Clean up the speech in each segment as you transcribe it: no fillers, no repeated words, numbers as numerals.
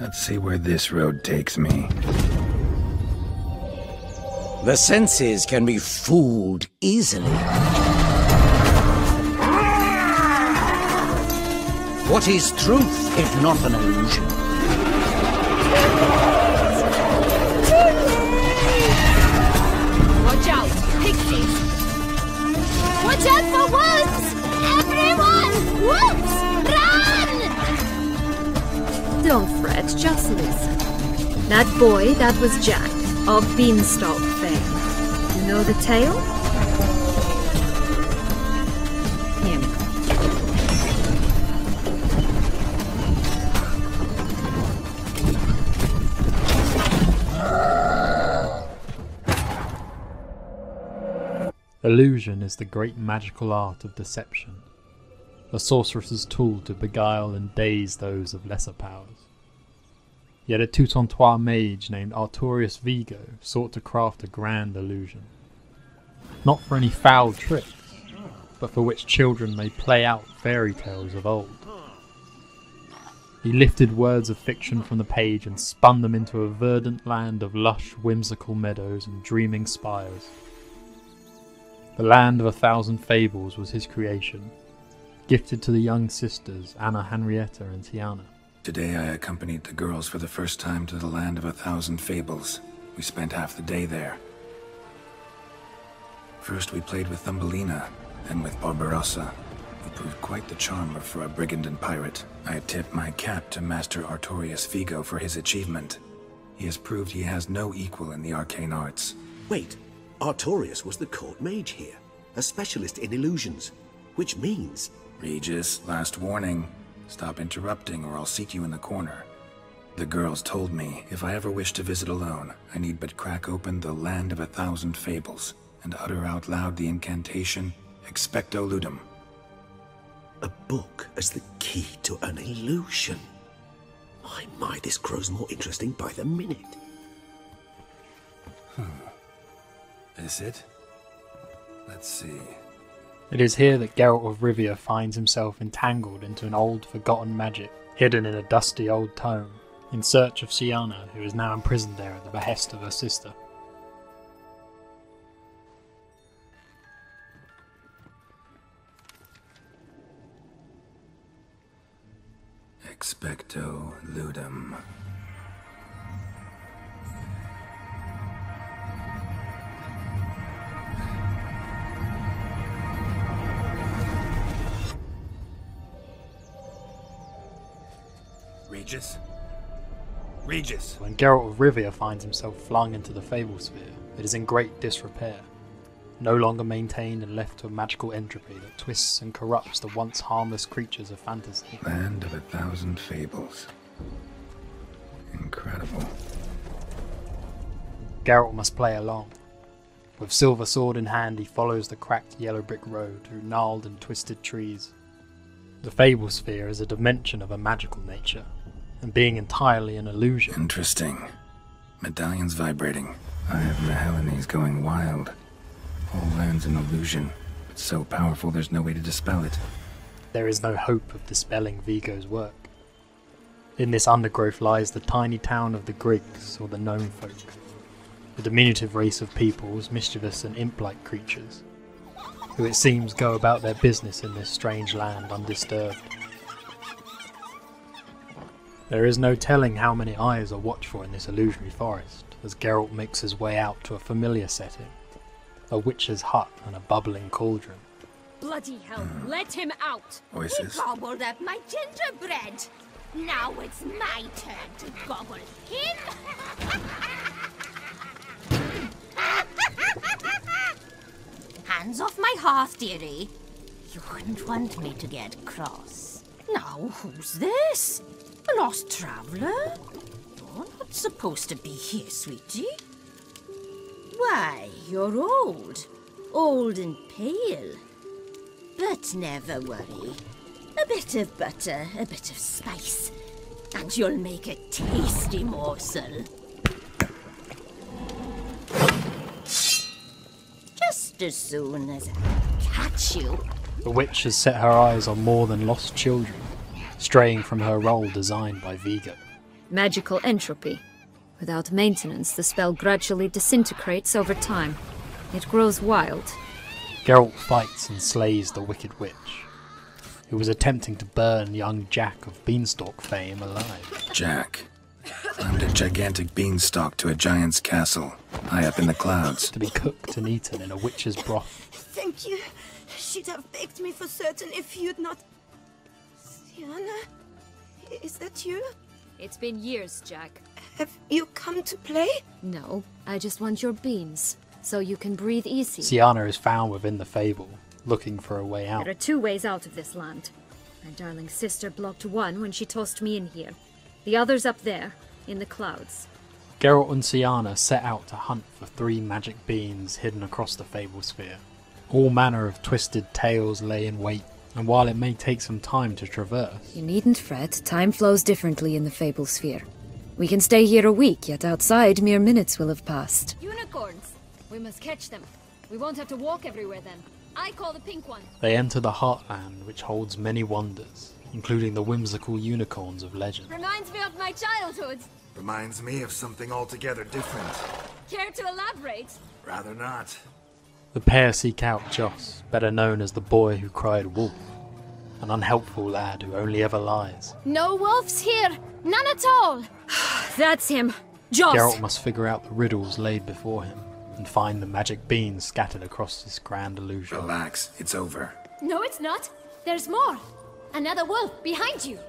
Let's see where this road takes me. The senses can be fooled easily. What is truth if not an illusion? Watch out, pixies! Watch out for wolves! Everyone! Wolves! Run! Don't fret, just listen. That boy, that was Jack, of Beanstalk fame. You know the tale? Him. Illusion is the great magical art of deception, a sorceress's tool to beguile and daze those of lesser powers. Yet a Toussaint mage named Artorius Vigo sought to craft a grand illusion, not for any foul tricks, but for which children may play out fairy tales of old. He lifted words of fiction from the page and spun them into a verdant land of lush, whimsical meadows and dreaming spires. The land of 1,000 fables was his creation, gifted to the young sisters Anna, Henrietta and Tiana. Today I accompanied the girls for the first time to the land of 1,000 fables. We spent half the day there. First we played with Thumbelina, then with Barbarossa, who proved quite the charmer for a brigand and pirate. I tip my cap to Master Artorius Vigo for his achievement. He has proved he has no equal in the arcane arts. Wait, Artorius was the court mage here, a specialist in illusions, which means... Regis, last warning. Stop interrupting or I'll seat you in the corner. The girls told me if I ever wish to visit alone, I need but crack open the land of 1,000 fables and utter out loud the incantation, Expecto Ludum. A book as the key to an illusion. My, this grows more interesting by the minute. Is it? Let's see. It is here that Geralt of Rivia finds himself entangled into an old forgotten magic, hidden in a dusty old tome, in search of Siana, who is now imprisoned there at the behest of her sister. Expecto Ludum. Regis? Regis! When Geralt of Rivia finds himself flung into the Fable sphere, it is in great disrepair, no longer maintained and left to a magical entropy that twists and corrupts the once harmless creatures of fantasy. Land of 1,000 fables. Incredible. Geralt must play along. With silver sword in hand, he follows the cracked yellow brick road through gnarled and twisted trees. The Fable sphere is a dimension of a magical nature, and being entirely an illusion. Interesting. Medallions vibrating. I have Mahelines going wild. Whole land's an illusion, but so powerful there's no way to dispel it. There is no hope of dispelling Vigo's work. In this undergrowth lies the tiny town of the Griggs, or the Gnome Folk, a diminutive race of peoples, mischievous and imp-like creatures, who it seems go about their business in this strange land undisturbed. There is no telling how many eyes are watchful in this illusionary forest, as Geralt makes his way out to a familiar setting, a witch's hut and a bubbling cauldron. Bloody hell, let him out! Voices. He gobbled up my gingerbread! Now it's my turn to gobble him! Hands off my hearth, dearie. You wouldn't want me to get cross. Now, who's this? A lost traveller? You're not supposed to be here, sweetie. Why, you're old. Old and pale. But never worry. A bit of butter, a bit of spice, and you'll make a tasty morsel. Just as soon as I catch you. The witch has set her eyes on more than lost children, straying from her role designed by Vigo. Magical entropy. Without maintenance, the spell gradually disintegrates over time. It grows wild. Geralt fights and slays the Wicked Witch, who was attempting to burn young Jack of Beanstalk fame alive. Jack climbed a gigantic beanstalk to a giant's castle, high up in the clouds. To be cooked and eaten in a witch's broth. Thank you. She'd have baked me for certain if you'd not... Sienna? Is that you? It's been years, Jack. Have you come to play? No, I just want your beans, so you can breathe easy. Sienna is found within the fable, looking for a way out. There are 2 ways out of this land. My darling sister blocked one when she tossed me in here. The other's up there, in the clouds. Geralt and Sienna set out to hunt for 3 magic beans hidden across the Fable sphere. All manner of twisted tales lay in wait, and while it may take some time to traverse... You needn't fret, time flows differently in the Fable sphere. We can stay here a week, yet outside mere minutes will have passed. Unicorns! We must catch them. We won't have to walk everywhere then. I call the pink one. They enter the Heartland, which holds many wonders, including the whimsical unicorns of legend. Reminds me of my childhood. Reminds me of something altogether different. Care to elaborate? Rather not. The pair seek out Joss, better known as the boy who cried wolf, an unhelpful lad who only ever lies. No wolves here! None at all! That's him! Joss! Geralt must figure out the riddles laid before him, and find the magic beans scattered across this grand illusion. Relax, it's over. No, it's not. There's more. Another wolf behind you.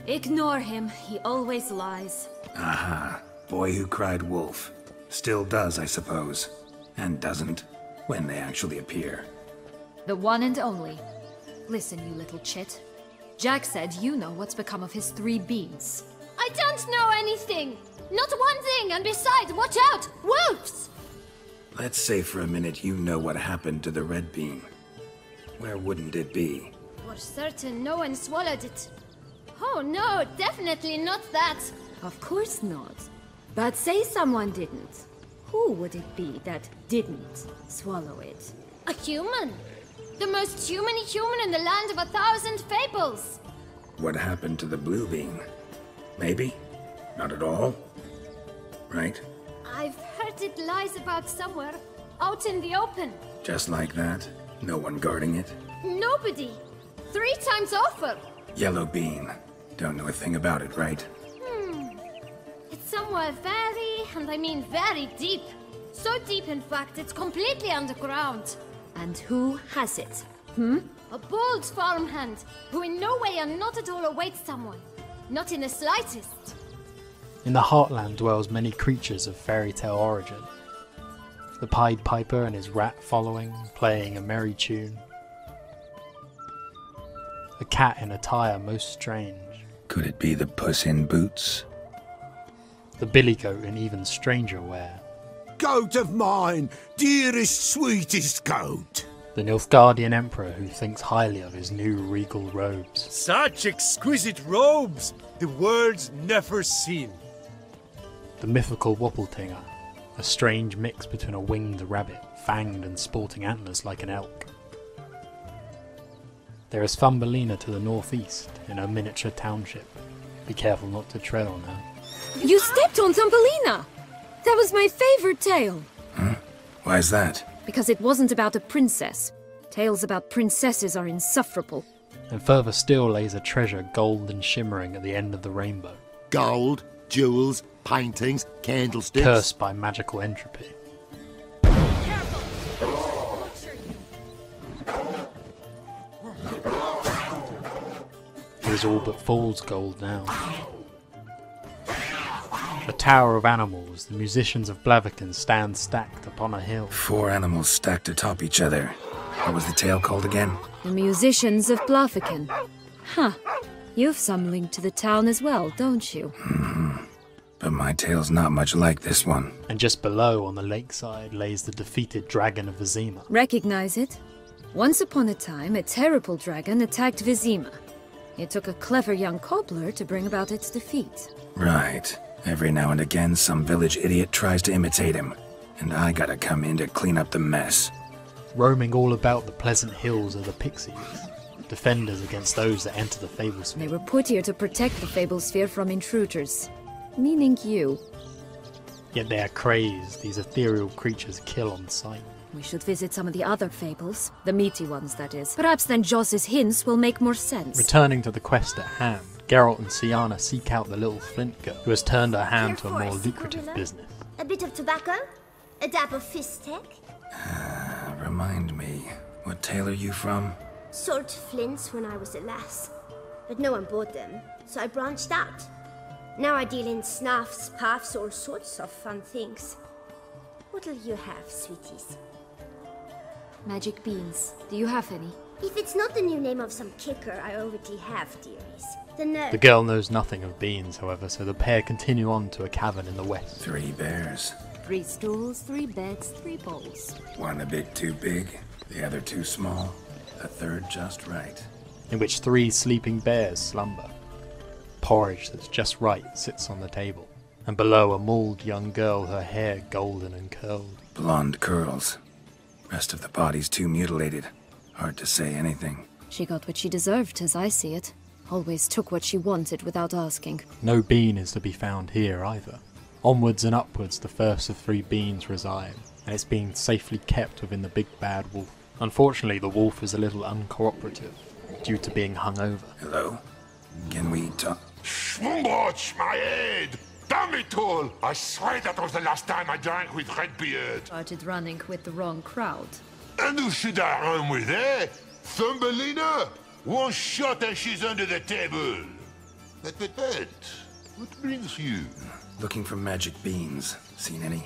Ignore him. He always lies. Aha. Boy who cried wolf. Still does, I suppose. And doesn't, when they actually appear. The one and only. Listen, you little chit. Jack said you know what's become of his 3 beans. I don't know anything! Not one thing, and besides, watch out! Wolves! Let's say for a minute you know what happened to the red bean. Where wouldn't it be? For certain no one swallowed it. Oh no, definitely not that. Of course not. But say someone didn't. Who would it be that didn't swallow it? A human. The most human in the land of 1,000 fables. What happened to the blue bean? Maybe? Not at all? Right? I've heard it lies about somewhere, out in the open. Just like that? No one guarding it? Nobody. 3 times over. Yellow bean. Don't know a thing about it, right? It's somewhere very, and I mean very deep. So deep, in fact, it's completely underground. And who has it? A bold farmhand, who in no way and not at all awaits someone. Not in the slightest. In the Heartland dwells many creatures of fairy tale origin. The Pied Piper and his rat following, playing a merry tune. A cat in attire most strange. Could it be the Puss in Boots? The billygoat in even stranger wear. Goat of mine, dearest, sweetest goat. The Nilfgaardian emperor who thinks highly of his new regal robes. Such exquisite robes, the world's never seen. The mythical Woppletinger, a strange mix between a winged rabbit, fanged and sporting antlers like an elk. There is Thumbelina to the northeast, in a miniature township. Be careful not to tread on her. You stepped on Thumbelina! That was my favorite tale. Huh? Why's that? Because it wasn't about a princess. Tales about princesses are insufferable. And further still lays a treasure gold and shimmering at the end of the rainbow. Gold, jewels, paintings, candlesticks. Cursed by magical entropy. It is all but fool's gold now. A tower of animals, the musicians of Blaviken stand stacked upon a hill. 4 animals stacked atop each other. What was the tale called again? The musicians of Blaviken. Huh. You've some link to the town as well, don't you? But my tale's not much like this one. And just below, on the lakeside, lays the defeated dragon of Vizima. Recognize it? Once upon a time, a terrible dragon attacked Vizima. It took a clever young cobbler to bring about its defeat. Right. Every now and again, some village idiot tries to imitate him, and I gotta come in to clean up the mess. Roaming all about the pleasant hills of the pixies, defenders against those that enter the Fables. They were put here to protect the Fableспhere from intruders. Meaning you. Yet they are crazed. These ethereal creatures kill on sight. We should visit some of the other Fables. The meaty ones, that is. Perhaps then Joss's hints will make more sense. Returning to the quest at hand, Geralt and Sienna seek out the little flint girl, who has turned her hand to a more lucrative business. A bit of tobacco? A dab of fistek? Remind me, what tale are you from? Sold flints when I was a lass. But no one bought them, so I branched out. Now I deal in snuffs, puffs, all sorts of fun things. What'll you have, sweeties? Magic beans. Do you have any? If it's not the new name of some kicker I already have, dearies, then no. The girl knows nothing of beans, however, so the pair continue on to a cavern in the west. 3 bears. 3 stools, 3 beds, 3 bowls. One a bit too big, the other too small, a third just right. In which 3 sleeping bears slumber. Porridge that's just right sits on the table, and below a mauled young girl, her hair golden and curled. Blonde curls. Rest of the body's too mutilated. Hard to say anything. She got what she deserved, as I see it. Always took what she wanted without asking. No bean is to be found here either. Onwards and upwards the first of 3 beans reside, and it's being safely kept within the big bad wolf. Unfortunately, the wolf is a little uncooperative, due to being hung over. Hello? Can we talk? Schwumbroch, my head! Damn it all! I swear that was the last time I drank with Redbeard. Started running with the wrong crowd. And who should I run with, eh? Thumbelina? One shot and she's under the table. But, what brings you? Looking for magic beans. Seen any?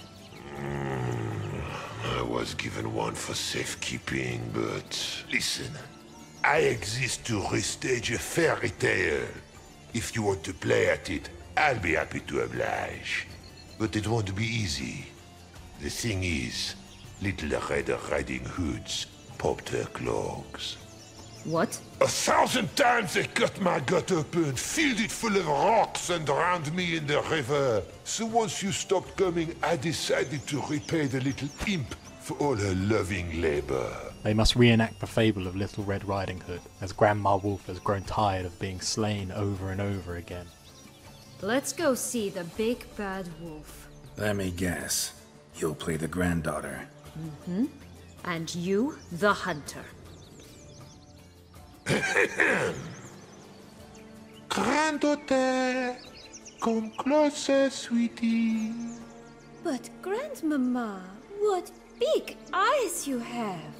I was given one for safekeeping, but... Listen, I exist to restage a fairy tale. If you want to play at it, I'll be happy to oblige. But it won't be easy. The thing is, Little Red Riding Hoods popped her clogs. What? 1,000 times they cut my gut open, filled it full of rocks and drowned me in the river. So once you stopped coming, I decided to repay the little imp for all her loving labor. They must reenact the fable of Little Red Riding Hood, as Grandma Wolf has grown tired of being slain over and over again. Let's go see the big bad wolf. Let me guess. You'll play the granddaughter. Mm-hmm. And you, the hunter. Granddaughter, come closer, sweetie. But Grandmama, what big eyes you have.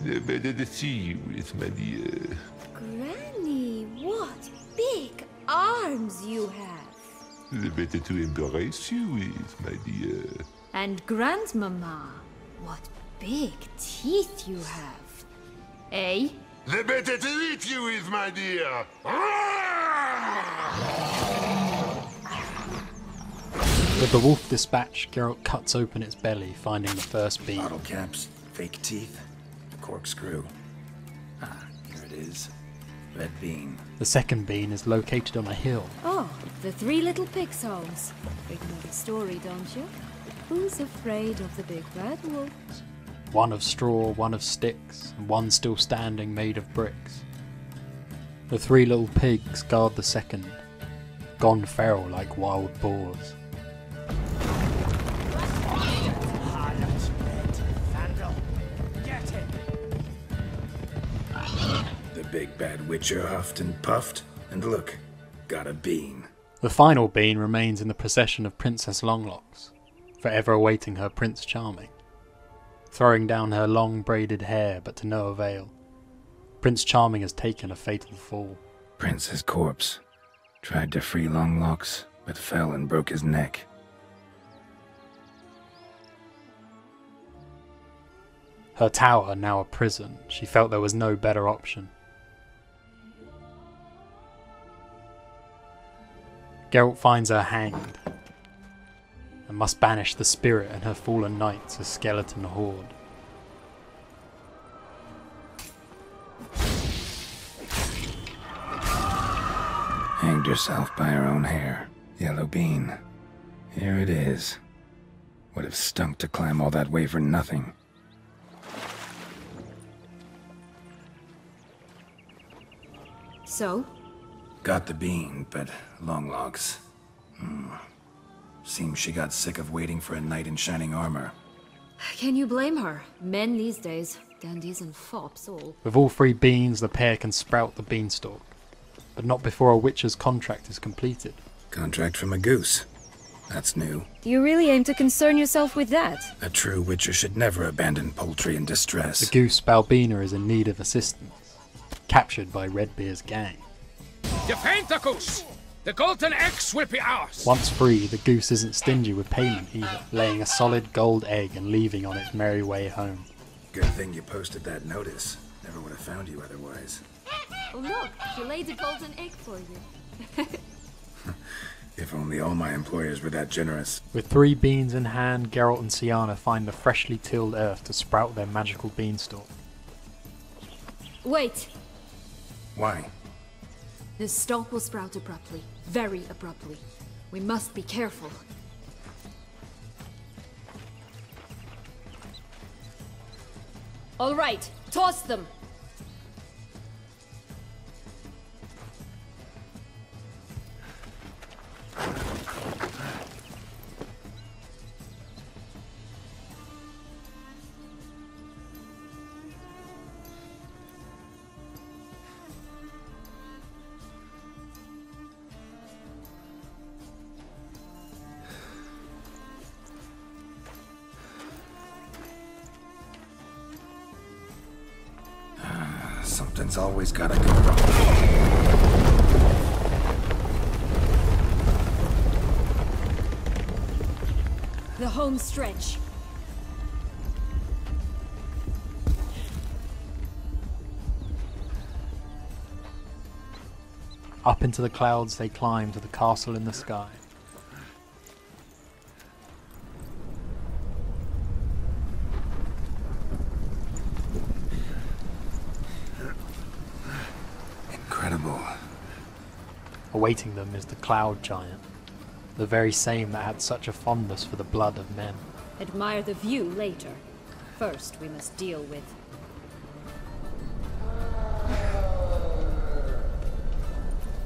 The better to see you with, my dear. Granny, what big arms you have. The better to embrace you with, my dear. And Grandmama, what big teeth you have. Eh? The better to eat you with, my dear. With the wolf dispatched, Geralt cuts open its belly, finding the first bean. Bottle caps, fake teeth, corkscrew. Ah, here it is. Red bean. The second bean is located on a hill. Oh, the 3 little pigs' homes. You know the story, don't you? Who's afraid of the big bad wolf? One of straw, one of sticks, and one still standing made of bricks. The 3 little pigs guard the second, gone feral like wild boars. The big bad witcher huffed and puffed, and look, got a bean. The final bean remains in the possession of Princess Longlocks, forever awaiting her Prince Charming. Throwing down her long braided hair, but to no avail. Prince Charming has taken a fatal fall. Prince's corpse. Tried to free Longlocks, but fell and broke his neck. Her tower now a prison, she felt there was no better option. Geralt finds her hanged, and must banish the spirit and her fallen knights, a skeleton horde. Hanged herself by her own hair. Yellow bean. Here it is. Would have stunk to climb all that way for nothing. So? Got the bean, but long logs. Seems she got sick of waiting for a knight in shining armor. Can you blame her? Men these days, dandies and fops all. With all 3 beans, the pair can sprout the beanstalk. But not before a witcher's contract is completed. Contract from a goose. That's new. You really aim to concern yourself with that? A true witcher should never abandon poultry in distress. The goose Balbina is in need of assistance. Captured by Redbeard's gang. Defend the goose! The golden eggs will be ours! Once free, the goose isn't stingy with payment either, laying a solid gold egg and leaving on its merry way home. Good thing you posted that notice. Never would have found you otherwise. Oh look, she laid a golden egg for you. If only all my employers were that generous. With 3 beans in hand, Geralt and Syanna find the freshly tilled earth to sprout their magical beanstalk. Wait! Why? The stalk will sprout abruptly. Very abruptly. We must be careful. All right, toss them! Something's always gotta go wrong. The home stretch. Up into the clouds they climb to the castle in the sky. Incredible. Awaiting them is the Cloud Giant, the very same that had such a fondness for the blood of men. Admire the view later. First, we must deal with...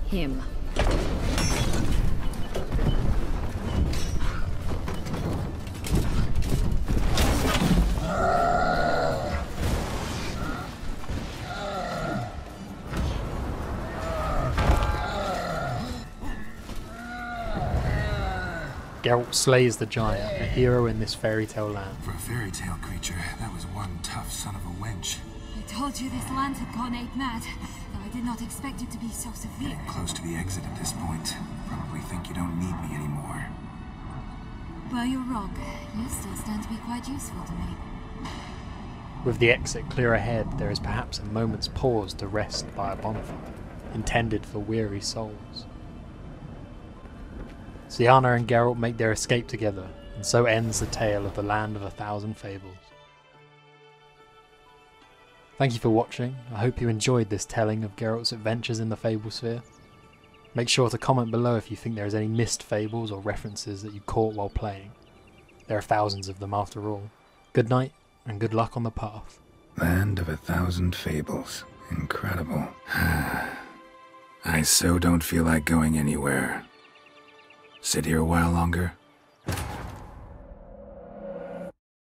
him. Geralt slays the giant, a hero in this fairy tale land. For a fairy tale creature, that was one tough son of a wench. I told you this land had gone ape mad, though I did not expect it to be so severe. Getting close to the exit at this point. Probably think you don't need me anymore. Well, you're wrong. You still stand to be quite useful to me. With the exit clear ahead, there is perhaps a moment's pause to rest by a bonfire, intended for weary souls. Syanna and Geralt make their escape together, and so ends the tale of the Land of 1,000 Fables. Thank you for watching. I hope you enjoyed this telling of Geralt's adventures in the Fableспhere. Make sure to comment below if you think there is any missed fables or references that you caught while playing. There are thousands of them after all. Good night, and good luck on the path. Land of 1,000 Fables. Incredible. I so don't feel like going anywhere. Sit here a while longer?